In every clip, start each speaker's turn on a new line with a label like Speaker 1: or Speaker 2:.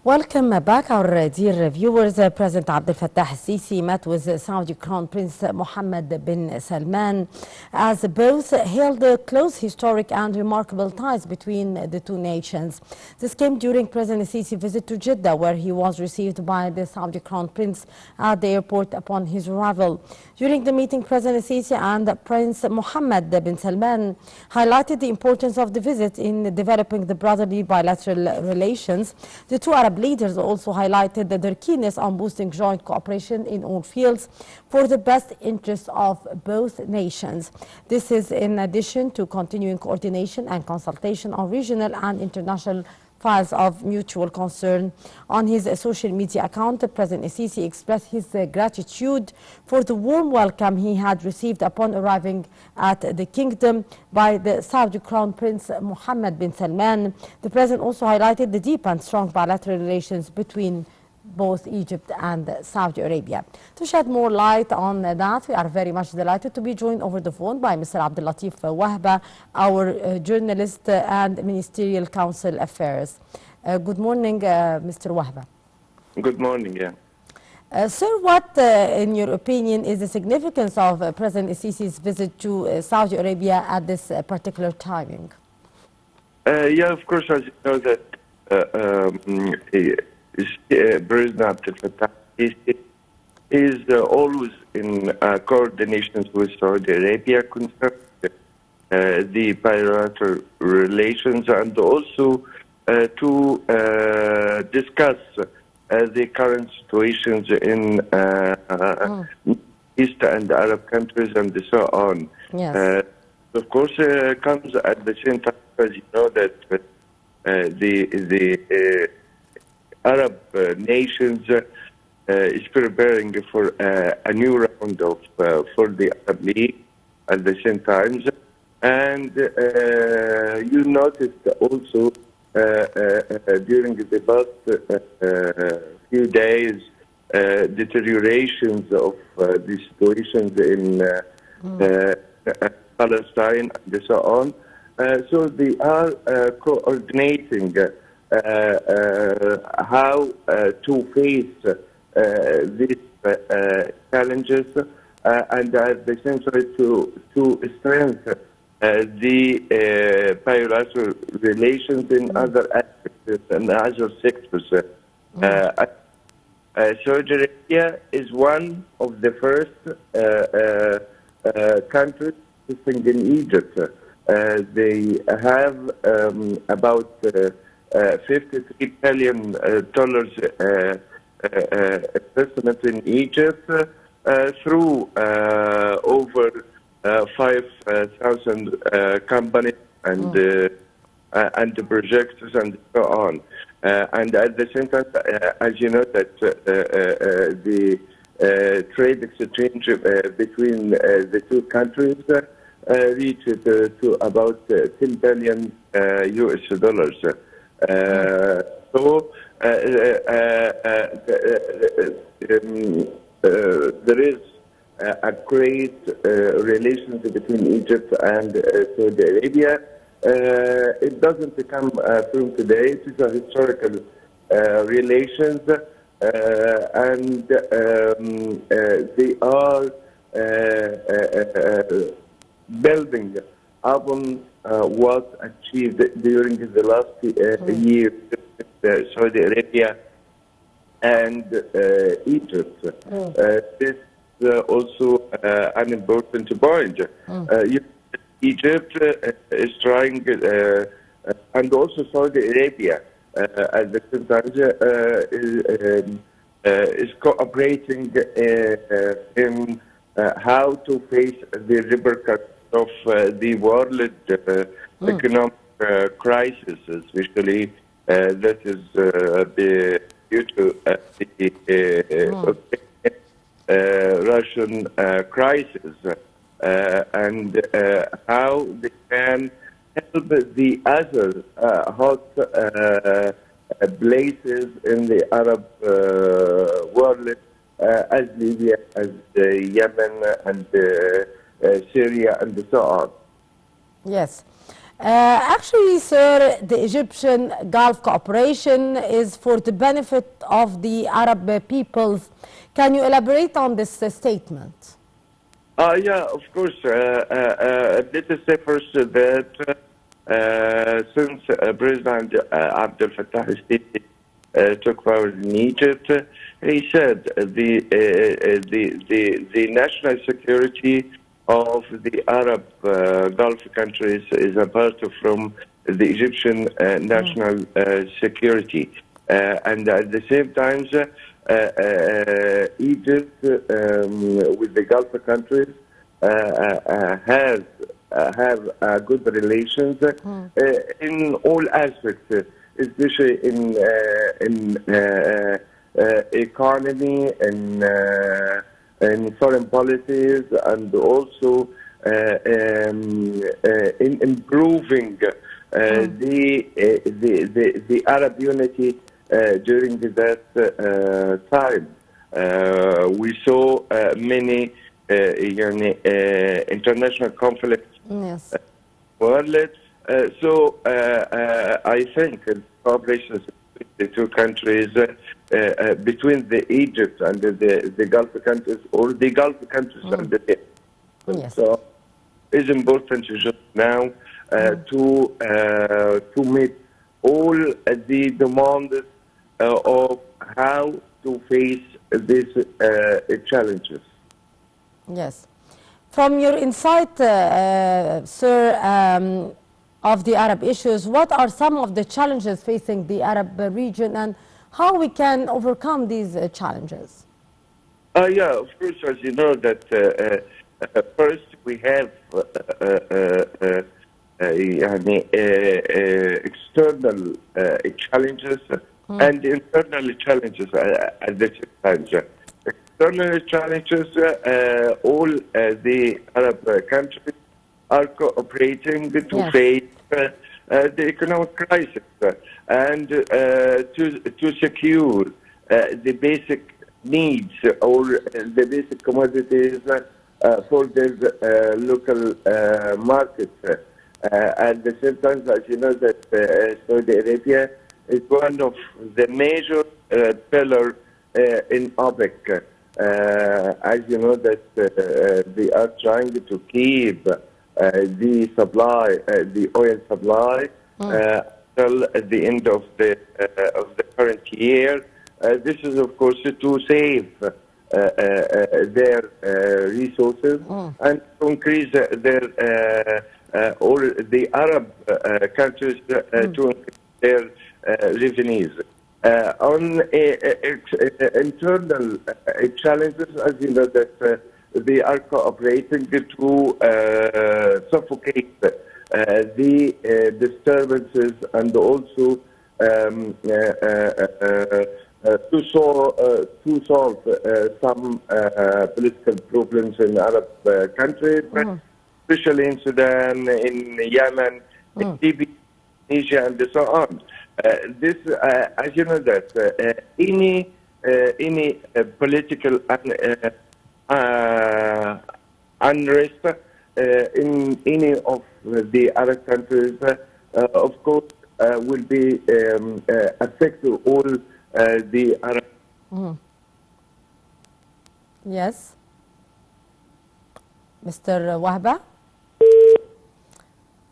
Speaker 1: Welcome back, our dear viewers. President Abdel Fattah Assisis met with Saudi Crown Prince Mohammed bin Salman, as both held close historic and remarkable ties between the two nations. This came during President Assisis' visit to Jeddah, where he was received by the Saudi Crown Prince at the airport upon his arrival. During the meeting, President Assisis and Prince Mohammed bin Salman highlighted the importance of the visit in developing the brotherly bilateral relations. The two Arab leaders also highlighted their keenness on boosting joint cooperation in all fields for the best interests of both nations. This is in addition to continuing coordination and consultation on regional and international files of mutual concern. On his social media account, President Assisis expressed his gratitude for the warm welcome he had received upon arriving at the kingdom by the Saudi Crown Prince Mohammed bin Salman. The President also highlighted the deep and strong bilateral relations between both Egypt and Saudi Arabia. To shed more light on that, we are very much delighted to be joined over the phone by Mr. Latif Wahba, our journalist and Ministerial Council Affairs. Good morning, Mr. Wahba.
Speaker 2: Good morning,
Speaker 1: Sir, what, in your opinion, is the significance of President Assisis' visit to Saudi Arabia at this particular timing?
Speaker 2: Of course, as you know that President Abdel Fattah is always in coordination with Saudi Arabia concerning the bilateral relations, and also to discuss the current situations in East and Arab countries and so on.
Speaker 1: Yes.
Speaker 2: Of course, comes at the same time, as you know, that the Arab nations is preparing for a new round of for the Arab League at the same time, and you noticed also during the past few days deteriorations of the situations in Palestine and so on. So they are coordinating how to face these challenges, and at the same time to strengthen the bilateral relations in other aspects and other sectors. Saudi Arabia is one of the first countries existing in Egypt. They have about $53 billion investment in Egypt through over 5,000 companies and projects and so on. And at the same time, as you know, that the trade exchange between the two countries reached to about $10 billion US. So there is a great relations between Egypt and Saudi Arabia. It doesn't come from today. It is a historical relations, and they are building upon what achieved during the last year Saudi Arabia and Egypt. This is also an important point. Egypt is trying, and also Saudi Arabia at the same time is cooperating in how to face the repercussions of the world economic crisis, especially that is due to the Russian crisis, and how they can help the other hot places in the Arab world, as Libya, as Yemen, and Syria, and so on.
Speaker 1: Yes. Actually, sir, the Egyptian Gulf cooperation is for the benefit of the Arab peoples. Can you elaborate on this statement?
Speaker 2: Yeah, of course. Let us say first that since President Abdel Fattah al-Sisi took power in Egypt, he said the national security of the Arab Gulf countries is apart from the Egyptian national security. And at the same time, Egypt, with the Gulf countries, have good relations in all aspects, especially in economy and foreign policies, and also in improving the Arab unity during that time. We saw many international conflicts world. So I think cooperation between the two countries, between the Egypt and the Gulf countries, or the Gulf countries and the so it's important just now to meet all the demands of how to face these challenges.
Speaker 1: Yes. From your insight, sir, of the Arab issues, what are some of the challenges facing the Arab region and how we can overcome these challenges?
Speaker 2: Yeah, of course, as you know, that first we have external challenges and internal challenges at the same time. External challenges, all the Arab countries are cooperating to face the economic crisis and to secure the basic needs or the basic commodities for their local markets. At the same time, as you know, that Saudi Arabia is one of the major pillars in OPEC. As you know, that they are trying to keep the supply, the oil supply, till the end of the current year. This is, of course, to save their resources and to increase their or the Arab countries to increase their revenues. On internal challenges, as you know, that they are cooperating to suffocate the disturbances and also to solve some political problems in Arab countries, especially in Sudan, in Yemen, in Libya, Tunisia, and so on. This, as you know, that any political unrest in any of the Arab countries, of course, will be affect all the Arab.
Speaker 1: Yes, Mr. Wahba.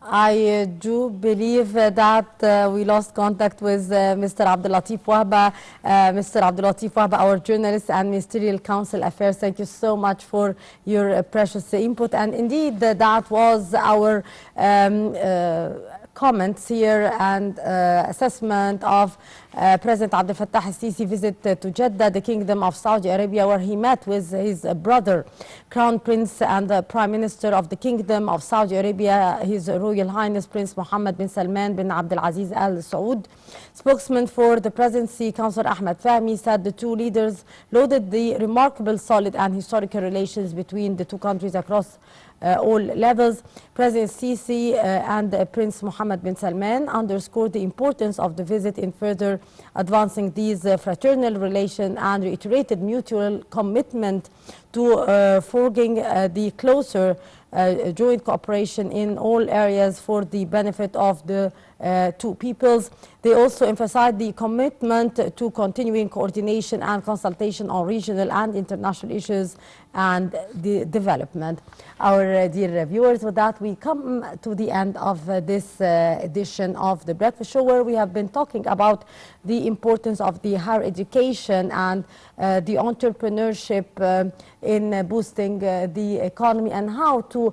Speaker 1: I do believe that we lost contact with Mr. Abdul Latif Wahba. Mr. Abdul Latif Wahba, our journalist and Ministerial Council Affairs, thank you so much for your precious input. And indeed, that was our comments here and assessment of President Abdel Fattah al-Sisi visit to Jeddah, the Kingdom of Saudi Arabia, where he met with his brother, Crown Prince and the Prime Minister of the Kingdom of Saudi Arabia, His Royal Highness Prince Mohammed bin Salman bin Abdul Aziz Al Saud. Spokesman for the Presidency, Councillor Ahmed Fahmy, said the two leaders lauded the remarkable, solid and historical relations between the two countries across all levels. President Sisi and Prince Mohammed bin Salman underscored the importance of the visit in further advancing these fraternal relations and reiterated mutual commitment to forging the closer joint cooperation in all areas for the benefit of the two peoples. They also emphasized the commitment to continuing coordination and consultation on regional and international issues and the development. Our dear viewers, with that we come to the end of this edition of the Breakfast Show, where we have been talking about the importance of the higher education and the entrepreneurship in boosting the economy, and how to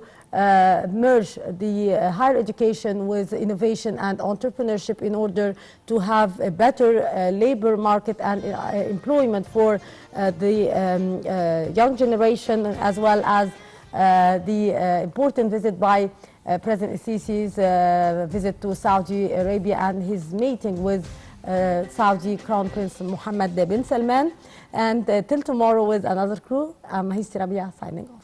Speaker 1: merge the higher education with innovation and entrepreneurship in order to have a better labor market and employment for the young generation, as well as the important visit by President Assisi's visit to Saudi Arabia and his meeting with Saudi Crown Prince Mohammed bin Salman. And till tomorrow with another crew, I'm Histi Rabia signing off.